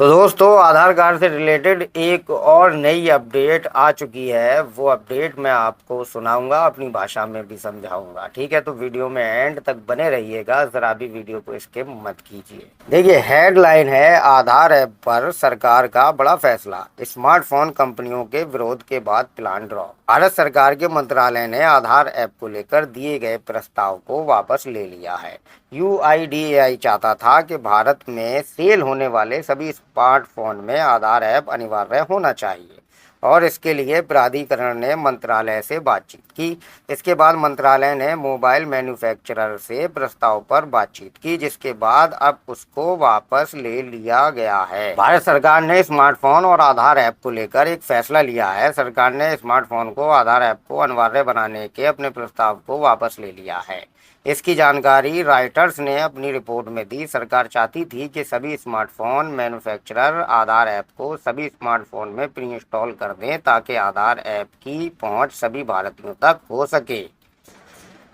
तो दोस्तों आधार कार्ड से रिलेटेड एक और नई अपडेट आ चुकी है। वो अपडेट मैं आपको सुनाऊंगा, अपनी भाषा में भी समझाऊंगा। ठीक है, तो वीडियो में एंड तक बने रहिएगा, जरा भी वीडियो को स्किप मत कीजिए। देखिए, हेडलाइन है आधार ऐप पर सरकार का बड़ा फैसला, स्मार्टफोन कंपनियों के विरोध के बाद प्लान ड्रॉप। भारत सरकार के मंत्रालय ने आधार ऐप को लेकर दिए गए प्रस्ताव को वापस ले लिया है। यूआईडीएआई चाहता था कि भारत में सेल होने वाले सभी स्मार्टफोन में आधार ऐप अनिवार्य होना चाहिए और इसके लिए प्राधिकरण ने मंत्रालय से बातचीत की। इसके बाद मंत्रालय ने मोबाइल मैन्युफैक्चरर से प्रस्ताव पर बातचीत की, जिसके बाद अब उसको वापस ले लिया गया है। भारत सरकार ने स्मार्टफोन और आधार ऐप को लेकर एक फैसला लिया है। सरकार ने स्मार्टफोन को आधार ऐप को अनिवार्य बनाने के अपने प्रस्ताव को वापस ले लिया है। इसकी जानकारी रॉयटर्स ने अपनी रिपोर्ट में दी। सरकार चाहती थी कि सभी स्मार्टफोन मैन्युफैक्चरर आधार ऐप को सभी स्मार्टफोन में प्री इंस्टॉल कर दें ताकि आधार ऐप की पहुंच सभी भारतीयों तक हो सके।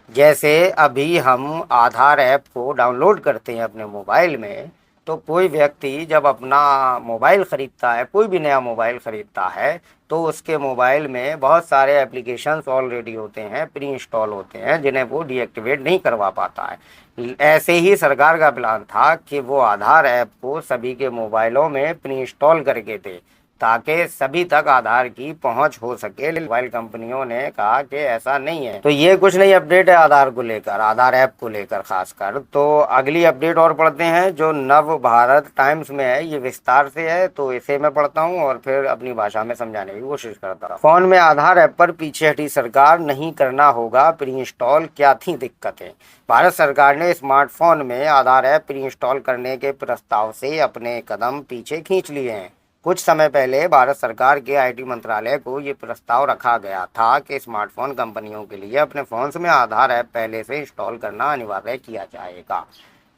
जैसे अभी हम आधार ऐप को डाउनलोड करते हैं अपने मोबाइल में, तो कोई व्यक्ति जब अपना मोबाइल ख़रीदता है, कोई भी नया मोबाइल ख़रीदता है, तो उसके मोबाइल में बहुत सारे एप्लीकेशंस ऑलरेडी होते हैं, प्री इंस्टॉल होते हैं, जिन्हें वो डीएक्टिवेट नहीं करवा पाता है। ऐसे ही सरकार का प्लान था कि वो आधार ऐप को सभी के मोबाइलों में प्री इंस्टॉल करके दे ताकि सभी तक आधार की पहुंच हो सके। मोबाइल कंपनियों ने कहा कि ऐसा नहीं है। तो ये कुछ नई अपडेट है आधार को लेकर, आधार ऐप को लेकर खासकर। तो अगली अपडेट और पढ़ते हैं जो नव भारत टाइम्स में है, ये विस्तार से है, तो इसे मैं पढ़ता हूँ और फिर अपनी भाषा में समझाने की कोशिश करता हूँ। फोन में आधार ऐप पर पीछे हटी सरकार, नहीं करना होगा प्री इंस्टॉल, क्या थी दिक्कतें। भारत सरकार ने स्मार्टफोन में आधार ऐप प्री इंस्टॉल करने के प्रस्ताव से अपने कदम पीछे खींच लिए हैं। कुछ समय पहले भारत सरकार के आईटी मंत्रालय को ये प्रस्ताव रखा गया था कि स्मार्टफोन कंपनियों के लिए अपने फोन्स में आधार ऐप पहले से इंस्टॉल करना अनिवार्य किया जाएगा।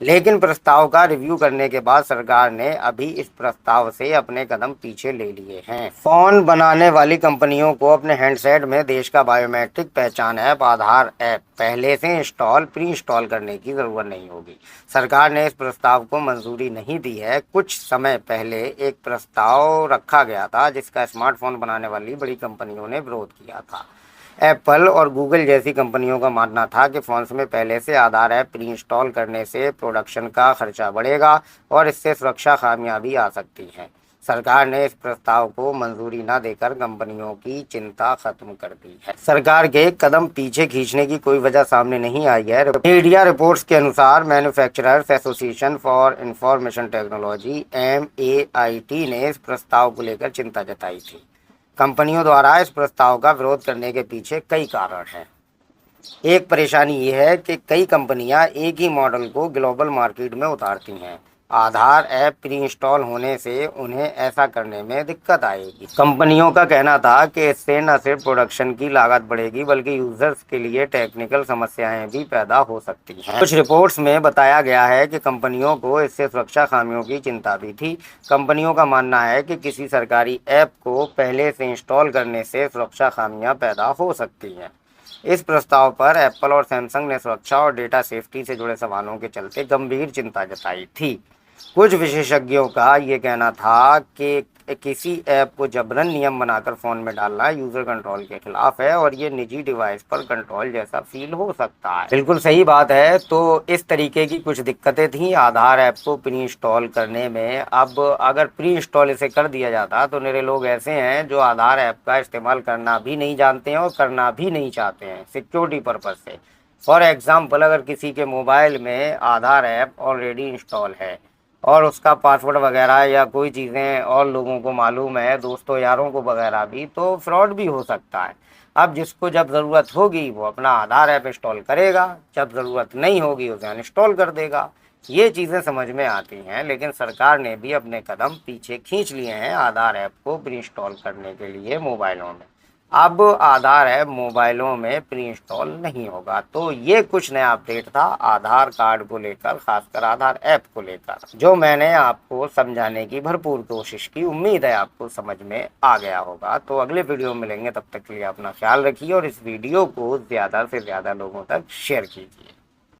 लेकिन प्रस्ताव का रिव्यू करने के बाद सरकार ने अभी इस प्रस्ताव से अपने कदम पीछे ले लिए हैं। फोन बनाने वाली कंपनियों को अपने हैंडसेट में देश का बायोमेट्रिक पहचान ऐप आधार ऐप पहले से प्री इंस्टॉल करने की जरूरत नहीं होगी। सरकार ने इस प्रस्ताव को मंजूरी नहीं दी है। कुछ समय पहले एक प्रस्ताव रखा गया था जिसका स्मार्टफोन बनाने वाली बड़ी कंपनियों ने विरोध किया था। एप्पल और गूगल जैसी कंपनियों का मानना था कि फ़ोन्स में पहले से आधार ऐप प्री इंस्टॉल करने से प्रोडक्शन का खर्चा बढ़ेगा और इससे सुरक्षा खामियां भी आ सकती हैं। सरकार ने इस प्रस्ताव को मंजूरी न देकर कंपनियों की चिंता खत्म कर दी है। सरकार के कदम पीछे खींचने की कोई वजह सामने नहीं आई है। मीडिया रिपोर्ट्स के अनुसार manufacturers association for information technology MAIT ने इस प्रस्ताव को लेकर चिंता जताई थी। कंपनियों द्वारा इस प्रस्ताव का विरोध करने के पीछे कई कारण हैं। एक परेशानी ये है कि कई कंपनियां एक ही मॉडल को ग्लोबल मार्केट में उतारती हैं। आधार ऐप प्री इंस्टॉल होने से उन्हें ऐसा करने में दिक्कत आएगी। कंपनियों का कहना था कि इससे न सिर्फ प्रोडक्शन की लागत बढ़ेगी बल्कि यूजर्स के लिए टेक्निकल समस्याएं भी पैदा हो सकती हैं। कुछ रिपोर्ट्स में बताया गया है कि कंपनियों को इससे सुरक्षा खामियों की चिंता भी थी। कंपनियों का मानना है कि किसी सरकारी ऐप को पहले से इंस्टॉल करने से सुरक्षा खामियां पैदा हो सकती हैं। इस प्रस्ताव पर एप्पल और सैमसंग ने सुरक्षा और डेटा सेफ्टी से जुड़े सवालों के चलते गंभीर चिंता जताई थी। कुछ विशेषज्ञों का ये कहना था कि किसी ऐप को जबरन नियम बनाकर फ़ोन में डालना यूज़र कंट्रोल के खिलाफ है और ये निजी डिवाइस पर कंट्रोल जैसा फील हो सकता है। बिल्कुल सही बात है। तो इस तरीके की कुछ दिक्कतें थी आधार ऐप को प्री इंस्टॉल करने में। अब अगर प्री इंस्टॉल इसे कर दिया जाता तो मेरे लोग ऐसे हैं जो आधार ऐप का इस्तेमाल करना भी नहीं जानते हैं और करना भी नहीं चाहते हैं सिक्योरिटी पर्पज़ से। फॉर एग्ज़ाम्पल, अगर किसी के मोबाइल में आधार ऐप ऑलरेडी इंस्टॉल है और उसका पासवर्ड वगैरह या कोई चीज़ें और लोगों को मालूम है, दोस्तों यारों को वगैरह भी, तो फ्रॉड भी हो सकता है। अब जिसको जब ज़रूरत होगी वो अपना आधार ऐप इंस्टॉल करेगा, जब ज़रूरत नहीं होगी उसे अनइंस्टॉल कर देगा। ये चीज़ें समझ में आती हैं, लेकिन सरकार ने भी अपने कदम पीछे खींच लिए हैं आधार ऐप को प्री इंस्टॉल करने के लिए मोबाइलों में। अब आधार ऐप मोबाइलों में प्री इंस्टॉल नहीं होगा। तो ये कुछ नया अपडेट था आधार कार्ड को लेकर, खासकर आधार ऐप को लेकर, जो मैंने आपको समझाने की भरपूर कोशिश की। उम्मीद है आपको समझ में आ गया होगा। तो अगले वीडियो में मिलेंगे, तब तक के लिए अपना ख्याल रखिए और इस वीडियो को ज़्यादा से ज़्यादा लोगों तक शेयर कीजिए।